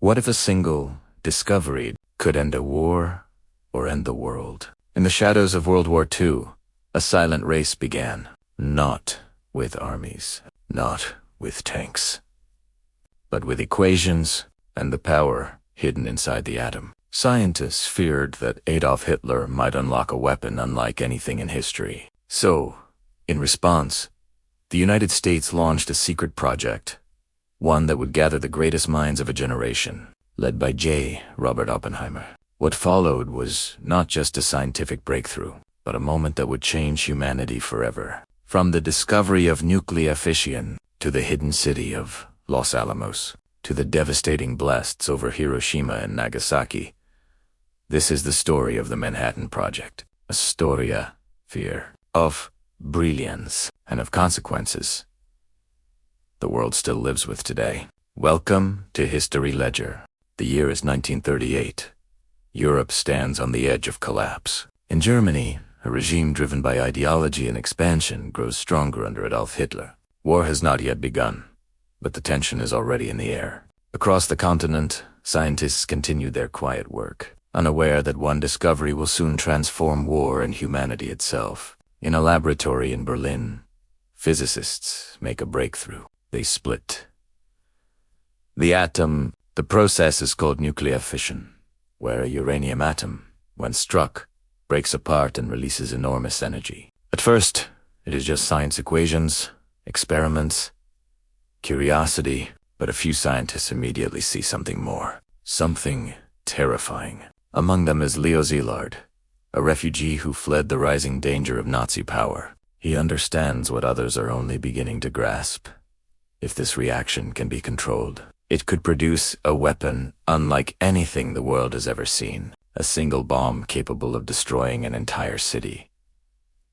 What if a single discovery could end a war or end the world? In the shadows of World War II, a silent race began. Not with armies, not with tanks, but with equations and the power hidden inside the atom. Scientists feared that Adolf Hitler might unlock a weapon unlike anything in history. So, in response, the United States launched a secret project, one that would gather the greatest minds of a generation, led by Robert Oppenheimer. What followed was not just a scientific breakthrough, but a moment that would change humanity forever. From the discovery of nuclear fission to the hidden city of Los Alamos, to the devastating blasts over Hiroshima and Nagasaki, this is the story of the Manhattan Project. A storia fear of brilliance and of consequences the world still lives with today. Welcome to History Ledger. The year is 1938. Europe stands on the edge of collapse. In Germany, a regime driven by ideology and expansion grows stronger under Adolf Hitler. War has not yet begun, but the tension is already in the air. Across the continent, scientists continue their quiet work, unaware that one discovery will soon transform war and humanity itself. In a laboratory in Berlin, physicists make a breakthrough. They split the atom. The process is called nuclear fission, where a uranium atom, when struck, breaks apart and releases enormous energy. At first, it is just science equations, experiments, curiosity, but a few scientists immediately see something more, something terrifying. Among them is Leo Szilard, a refugee who fled the rising danger of Nazi power. He understands what others are only beginning to grasp. If this reaction can be controlled, it could produce a weapon unlike anything the world has ever seen, a single bomb capable of destroying an entire city.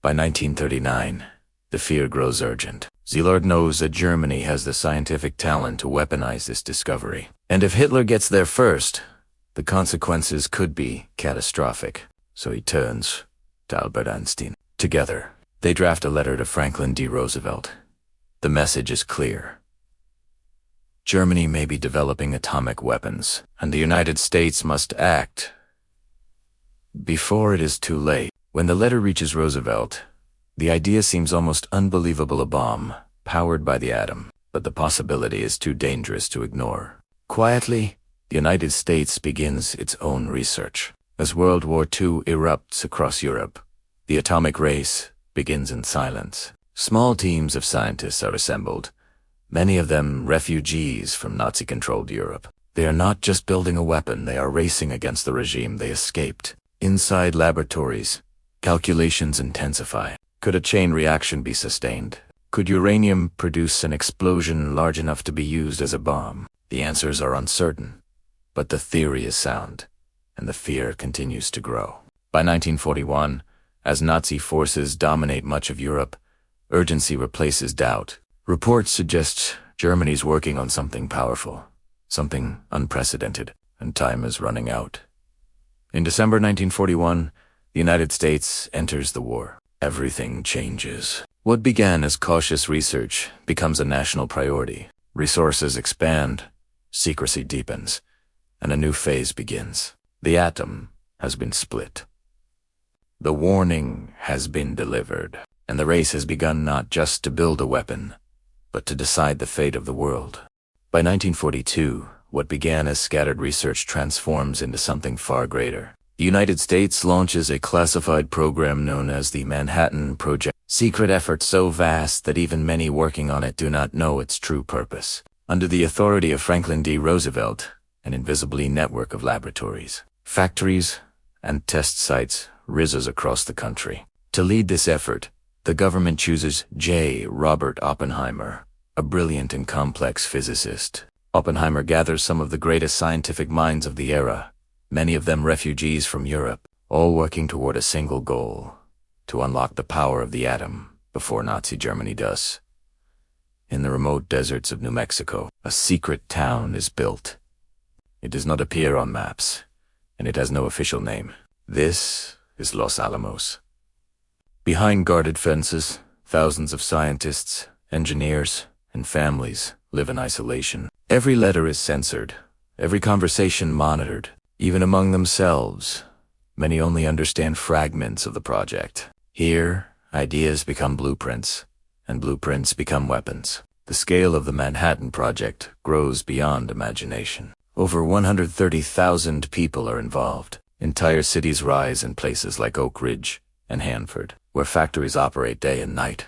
By 1939, the fear grows urgent. Szilard knows that Germany has the scientific talent to weaponize this discovery. And if Hitler gets there first, the consequences could be catastrophic. So he turns to Albert Einstein. Together, they draft a letter to Franklin D. Roosevelt. The message is clear. Germany may be developing atomic weapons, and the United States must act before it is too late. When the letter reaches Roosevelt, the idea seems almost unbelievable, a bomb powered by the atom, but the possibility is too dangerous to ignore. Quietly, the United States begins its own research. As World War II erupts across Europe, the atomic race begins in silence. Small teams of scientists are assembled, many of them refugees from Nazi-controlled Europe. They are not just building a weapon, they are racing against the regime they escaped. Inside laboratories, calculations intensify. Could a chain reaction be sustained? Could uranium produce an explosion large enough to be used as a bomb? The answers are uncertain, but the theory is sound, and the fear continues to grow. By 1941, as Nazi forces dominate much of Europe, urgency replaces doubt. Reports suggest Germany's working on something powerful, something unprecedented, and time is running out. In December 1941, the United States enters the war. Everything changes. What began as cautious research becomes a national priority. Resources expand, secrecy deepens, and a new phase begins. The atom has been split. The warning has been delivered, and the race has begun not just to build a weapon, but to decide the fate of the world. By 1942, what began as scattered research transforms into something far greater. The United States launches a classified program known as the Manhattan Project. Secret effort so vast that even many working on it do not know its true purpose. Under the authority of Franklin D. Roosevelt, an invisibly network of laboratories, factories, and test sites rises across the country. To lead this effort, the government chooses Robert Oppenheimer, a brilliant and complex physicist. Oppenheimer gathers some of the greatest scientific minds of the era, many of them refugees from Europe, all working toward a single goal: to unlock the power of the atom before Nazi Germany does. In the remote deserts of New Mexico, a secret town is built. It does not appear on maps, and it has no official name. This is Los Alamos. Behind guarded fences, thousands of scientists, engineers, and families live in isolation. Every letter is censored, every conversation monitored, even among themselves. Many only understand fragments of the project. Here, ideas become blueprints, and blueprints become weapons. The scale of the Manhattan Project grows beyond imagination. Over 130,000 people are involved. Entire cities rise in places like Oak Ridge and Hanford, where factories operate day and night,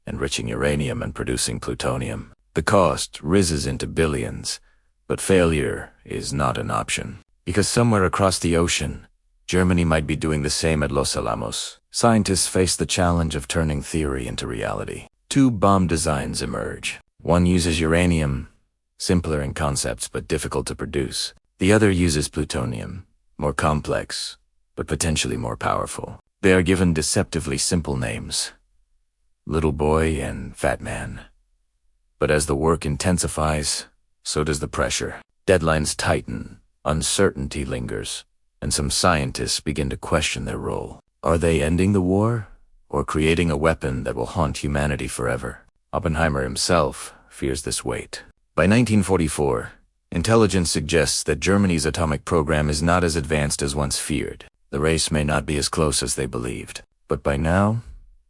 enriching uranium and producing plutonium. The cost rises into billions, but failure is not an option. Because somewhere across the ocean, Germany might be doing the same at Los Alamos. Scientists face the challenge of turning theory into reality. Two bomb designs emerge. One uses uranium, simpler in concepts but difficult to produce. The other uses plutonium, more complex, but potentially more powerful. They are given deceptively simple names: Little Boy and Fat Man. But as the work intensifies, so does the pressure. Deadlines tighten, uncertainty lingers, and some scientists begin to question their role. Are they ending the war, or creating a weapon that will haunt humanity forever? Oppenheimer himself fears this weight. By 1944, intelligence suggests that Germany's atomic program is not as advanced as once feared. The race may not be as close as they believed. But by now,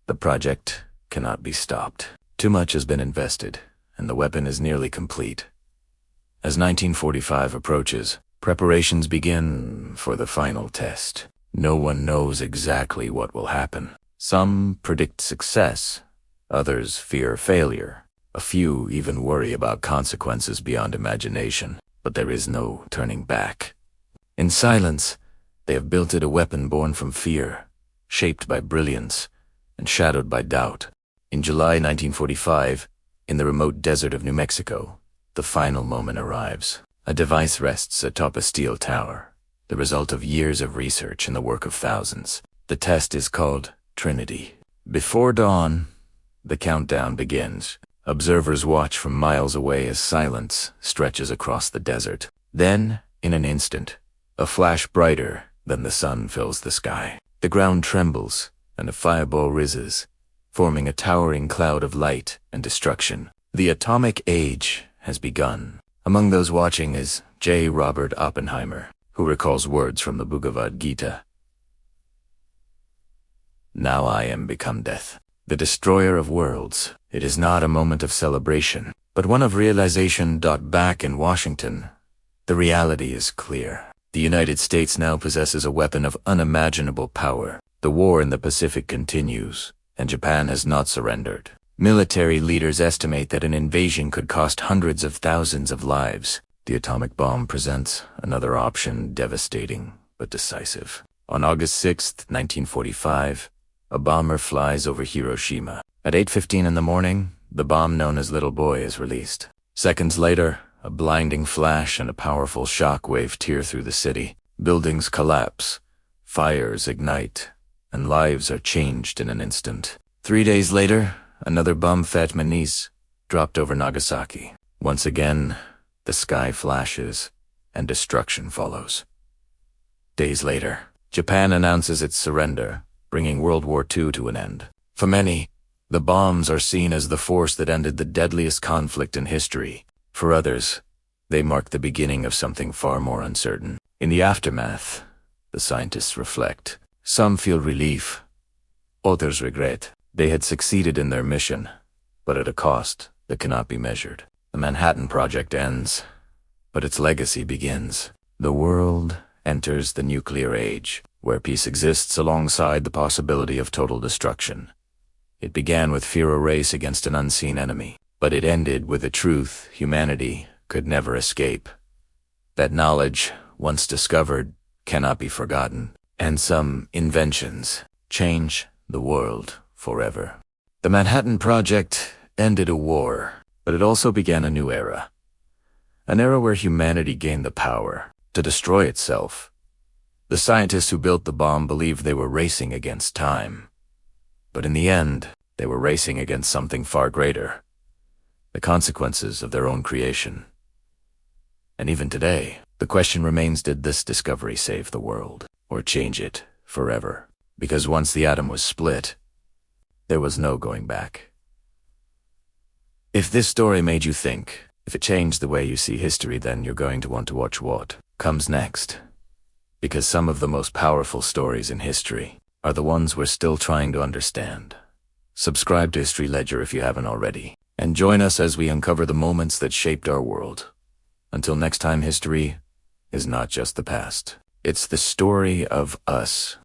the project cannot be stopped. Too much has been invested, and the weapon is nearly complete. As 1945 approaches, preparations begin for the final test. No one knows exactly what will happen. Some predict success, others fear failure. A few even worry about consequences beyond imagination, but there is no turning back. In silence, they have built it a weapon born from fear, shaped by brilliance, and shadowed by doubt. In July 1945, in the remote desert of New Mexico, the final moment arrives. A device rests atop a steel tower, the result of years of research and the work of thousands. The test is called Trinity. Before dawn, the countdown begins. Observers watch from miles away as silence stretches across the desert. Then, in an instant, a flash brighter than the sun fills the sky. The ground trembles, and a fireball rises, forming a towering cloud of light and destruction. The atomic age has begun. Among those watching is J. Robert Oppenheimer, who recalls words from the Bhagavad Gita. Now I am become death, the destroyer of worlds. It is not a moment of celebration, but one of realization. Back in Washington, the reality is clear. The United States now possesses a weapon of unimaginable power. The war in the Pacific continues, and Japan has not surrendered. Military leaders estimate that an invasion could cost hundreds of thousands of lives. The atomic bomb presents another option, devastating but decisive. On August 6, 1945, a bomber flies over Hiroshima. At 8:15 in the morning, the bomb known as Little Boy is released. Seconds later, a blinding flash and a powerful shock wave tear through the city. Buildings collapse, fires ignite, and lives are changed in an instant. 3 days later, another bomb, Fat Manis, dropped over Nagasaki. Once again, the sky flashes, and destruction follows. Days later, Japan announces its surrender, bringing World War II to an end. For many, the bombs are seen as the force that ended the deadliest conflict in history. For others, they mark the beginning of something far more uncertain. In the aftermath, the scientists reflect. Some feel relief, others regret. They had succeeded in their mission, but at a cost that cannot be measured. The Manhattan Project ends, but its legacy begins. The world enters the nuclear age, where peace exists alongside the possibility of total destruction. It began with fear, a race against an unseen enemy, but it ended with a truth humanity could never escape. That knowledge, once discovered, cannot be forgotten, and some inventions change the world forever. The Manhattan Project ended a war, but it also began a new era. An era where humanity gained the power to destroy itself. The scientists who built the bomb believed they were racing against time. But in the end, they were racing against something far greater. The consequences of their own creation. And even today, the question remains, did this discovery save the world, or change it forever? Because once the atom was split, there was no going back. If this story made you think, If it changed the way you see history, then you're going to want to watch what comes next. Because some of the most powerful stories in history are the ones we're still trying to understand. Subscribe to History Ledger if you haven't already, and join us as we uncover the moments that shaped our world. Until next time, history is not just the past. It's the story of us.